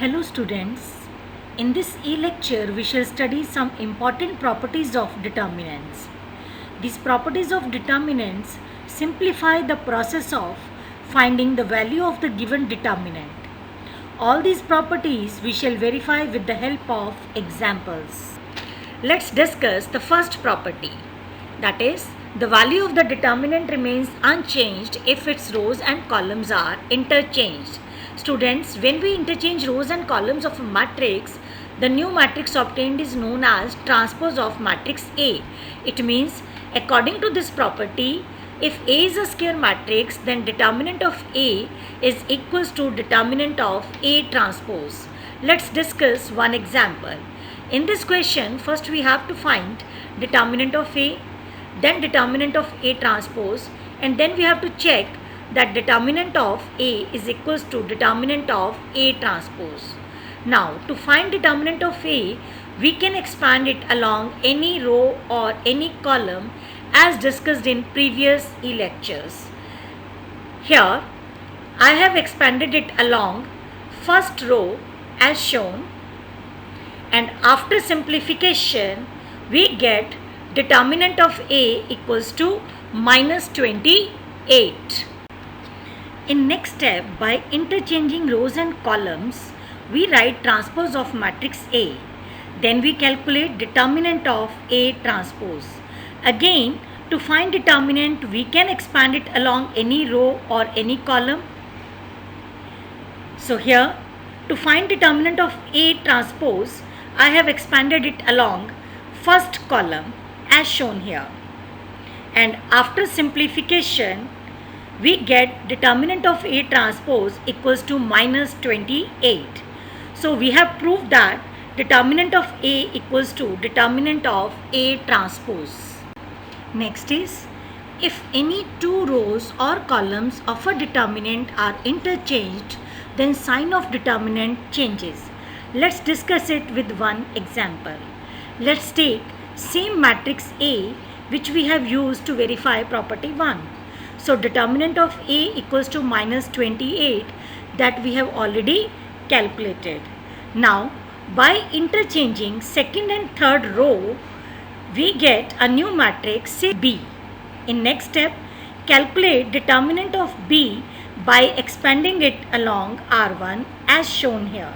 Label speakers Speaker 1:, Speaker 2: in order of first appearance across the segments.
Speaker 1: Hello students, in this e-lecture we shall study some important properties of determinants. These properties of determinants simplify the process of finding the value of the given determinant. All these properties we shall verify with the help of examples. Let's discuss the first property, that is, the value of the determinant remains unchanged if its rows and columns are interchanged. Students, when we interchange rows and columns of a matrix, the new matrix obtained is known as transpose of matrix A. It means, according to this property, if A is a square matrix, then determinant of A is equals to determinant of A transpose. Let's discuss one example. In this question, first we have to find determinant of A, then determinant of A transpose, and then we have to check that determinant of A is equals to determinant of A transpose. Now, to find determinant of A, we can expand it along any row or any column as discussed in previous e-lectures. Here, I have expanded it along first row as shown, and after simplification we get determinant of A equals to minus 28. In next step, by interchanging rows and columns, we write transpose of matrix A. Then we calculate determinant of A transpose. Again, to find determinant, we can expand it along any row or any column. So here, to find determinant of A transpose, I have expanded it along first column as shown here. And after simplification, we get determinant of A transpose equals to minus 28. So we have proved that determinant of A equals to determinant of A transpose. Next is, if any two rows or columns of a determinant are interchanged, then sign of determinant changes. Let's discuss it with one example. Let's take same matrix A which we have used to verify property 1. So determinant of A equals to minus 28 that we have already calculated. Now by interchanging second and third row, we get a new matrix say B. In next step, calculate determinant of B by expanding it along R1 as shown here.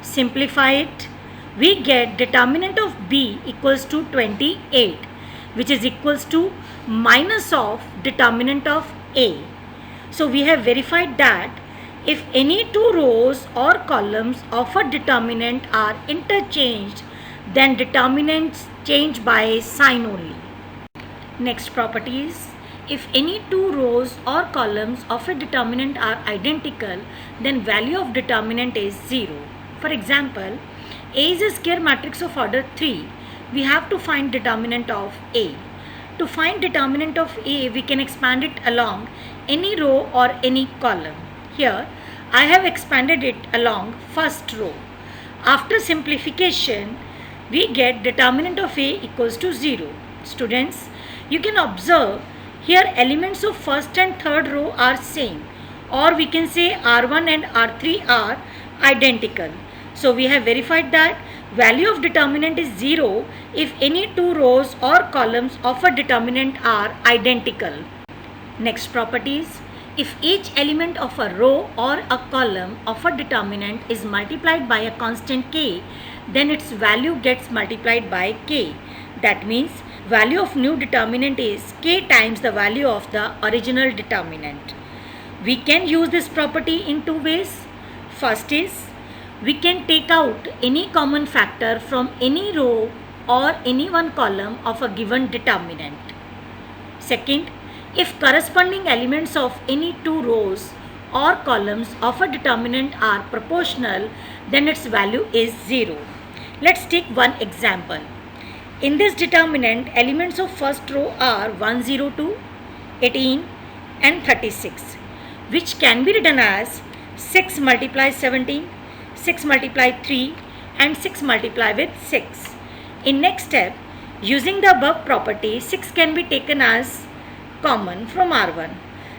Speaker 1: Simplify it, we get determinant of B equals to 28, which is equals to minus of determinant of A. So we have verified that if any two rows or columns of a determinant are interchanged, then determinants change by sign only. Next property is, if any two rows or columns of a determinant are identical, then value of determinant is 0. For example, A is a square matrix of order 3. We have to find determinant of A. To find determinant of A, we can expand it along any row or any column. Here, I have expanded it along first row. After simplification, we get determinant of A equals to 0. Students, you can observe here elements of first and third row are same, or we can say R1 and R3 are identical. So we have verified that value of determinant is 0 if any two rows or columns of a determinant are identical. Next property is, if each element of a row or a column of a determinant is multiplied by a constant k, then its value gets multiplied by k. That means value of new determinant is k times the value of the original determinant. We can use this property in two ways. First is, we can take out any common factor from any row or any one column of a given determinant. Second, if corresponding elements of any two rows or columns of a determinant are proportional, then its value is 0. Let's take one example. In this determinant, elements of first row are 102, 18 and 36, which can be written as 6 multiply 17, 6 multiply 3 and 6 multiply with 6. In next step, using the above property, 6 can be taken as common from R1.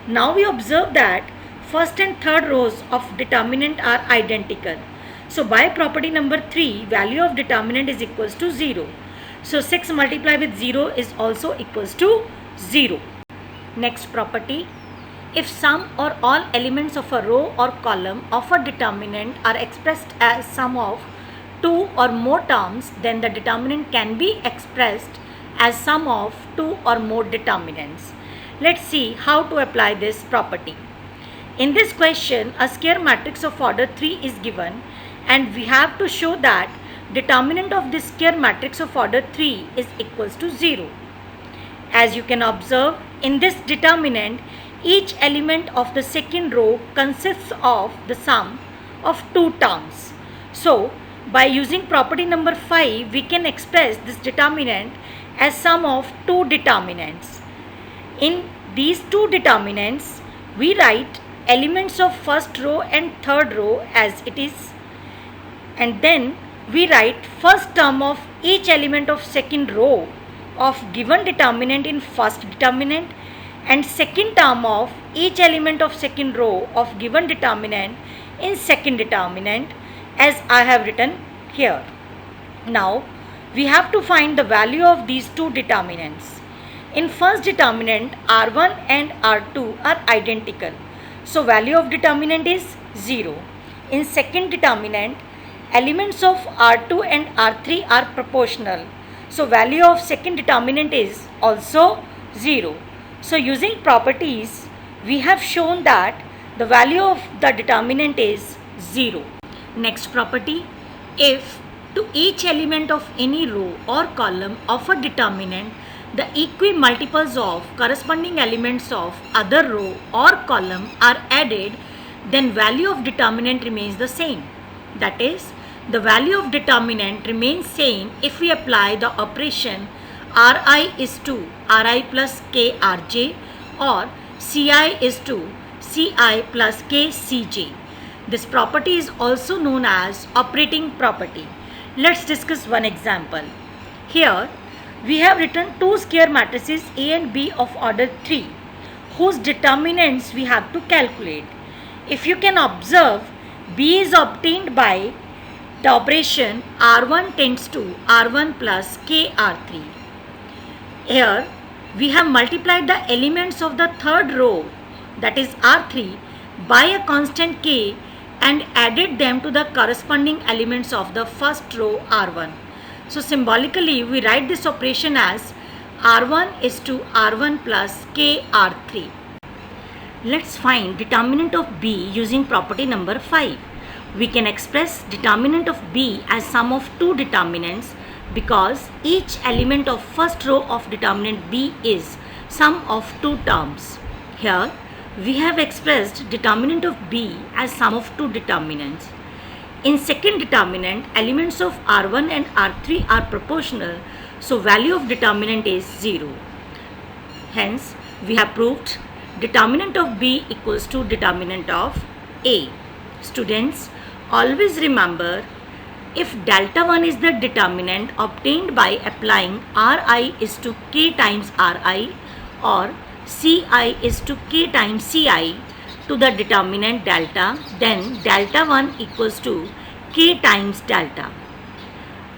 Speaker 1: Now we observe that first and third rows of determinant are identical. So by property number 3, value of determinant is equals to 0. So 6 multiplied with 0 is also equals to 0. Next property, if sum or all elements of a row or column of a determinant are expressed as sum of two or more terms, then the determinant can be expressed as sum of two or more determinants. Let's see how to apply this property. In this question, a square matrix of order 3 is given and we have to show that determinant of this square matrix of order 3 is equals to 0. As you can observe, in this determinant, each element of the second row consists of the sum of two terms. So, by using property number 5, we can express this determinant as sum of two determinants. In these two determinants, we write elements of first row and third row as it is, and then we write first term of each element of second row of given determinant in first determinant and second term of each element of second row of given determinant in second determinant as I have written here. Now we have to find the value of these two determinants. In first determinant, R1 and R2 are identical, so value of determinant is 0. In second determinant, elements of R2 and R3 are proportional, so value of second determinant is also 0. So using properties, we have shown that the value of the determinant is 0. Next property, if to each element of any row or column of a determinant, the equi-multiples of corresponding elements of other row or column are added, then value of determinant remains the same. That is, the value of determinant remains same if we apply the operation Ri is to Ri plus k Rj or Ci is to Ci plus k Cj. This property is also known as operating property. Let's discuss one example. Here we have written two square matrices A and B of order 3 whose determinants we have to calculate. If you can observe, B is obtained by the operation R1 tends to R1 plus k R3. Here we have multiplied the elements of the third row, that is R3, by a constant k and added them to the corresponding elements of the first row R1. So symbolically we write this operation as R1 is to R1 plus k R3. Let's find determinant of B using property number 5. We can express determinant of B as sum of two determinants because each element of first row of determinant B is sum of two terms. Here we have expressed determinant of B as sum of two determinants. In second determinant, elements of R1 and R3 are proportional, so value of determinant is 0. Hence, we have proved determinant of B equals to determinant of A. Students, always remember, if delta 1 is the determinant obtained by applying Ri is to k times Ri or Ci is to k times Ci to the determinant delta, then delta 1 equals to k times delta.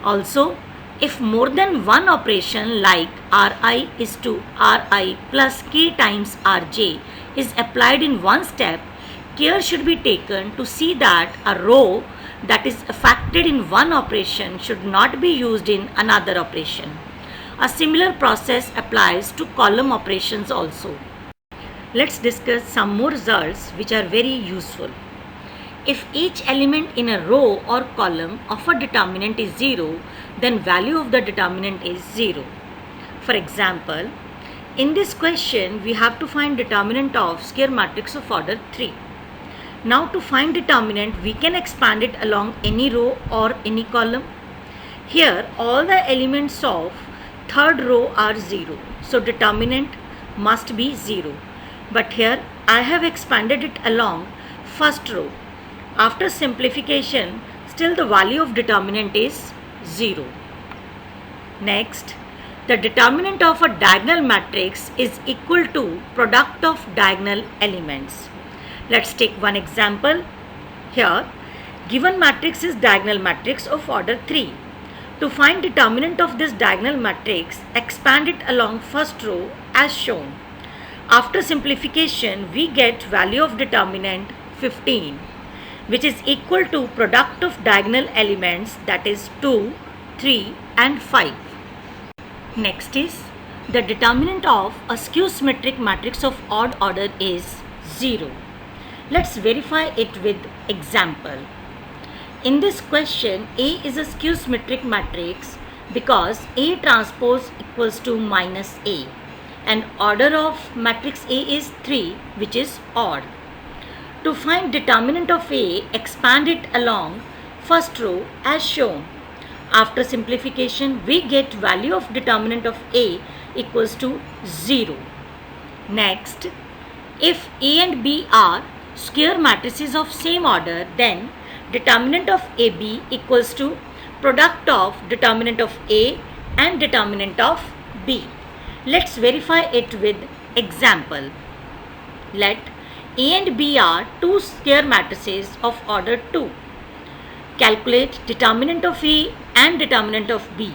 Speaker 1: Also, if more than one operation like Ri is to Ri plus k times Rj is applied in one step, care should be taken to see that a row that is affected in one operation should not be used in another operation. A similar process applies to column operations also. Let's discuss some more results which are very useful. If each element in a row or column of a determinant is 0, then value of the determinant is 0. For example, in this question we have to find determinant of square matrix of order 3. Now to find determinant, we can expand it along any row or any column. Here all the elements of third row are 0, so determinant must be 0. But here I have expanded it along first row. After simplification, still the value of determinant is 0. Next, the determinant of a diagonal matrix is equal to product of diagonal elements. Let's take one example. Here, Given matrix is diagonal matrix of order 3. To find determinant of this diagonal matrix, expand it along first row as shown. After simplification, we get value of determinant 15, which is equal to product of diagonal elements, that is 2, 3 and 5. Next is the determinant of a skew symmetric matrix of odd order is 0. Let's verify it with example. In this question, A is a skew symmetric matrix because A transpose equals to minus A, and order of matrix A is 3, which is odd. To find determinant of A, expand it along first row as shown. After simplification, we get value of determinant of A equals to 0. Next, if A and B are square matrices of same order, then determinant of AB equals to product of determinant of A and determinant of B. Let's verify it with example. Let A and B are two square matrices of order 2. Calculate determinant of A and determinant of B.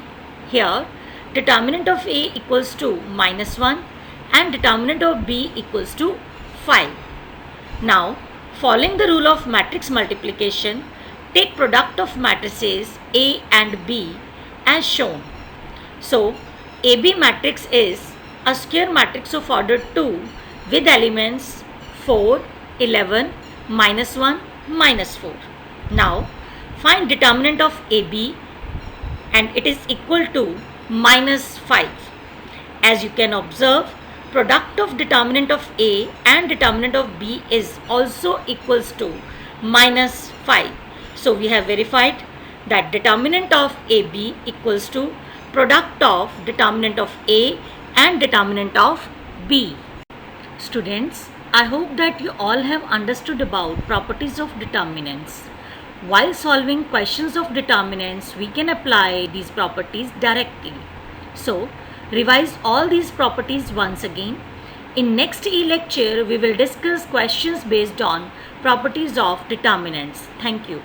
Speaker 1: Here, determinant of A equals to minus 1 and determinant of B equals to 5. Now, following the rule of matrix multiplication, take product of matrices A and B as shown. So, AB matrix is a square matrix of order 2 with elements 4, 11, minus 1, minus 4. Now, find determinant of AB and it is equal to minus 5. As you can observe, product of determinant of A and determinant of B is also equals to minus 5. So we have verified that determinant of AB equals to product of determinant of A and determinant of B. Students, I hope that you all have understood about properties of determinants. While solving questions of determinants, we can apply these properties directly. So, revise all these properties once again. In next e-lecture, we will discuss questions based on properties of determinants. Thank you.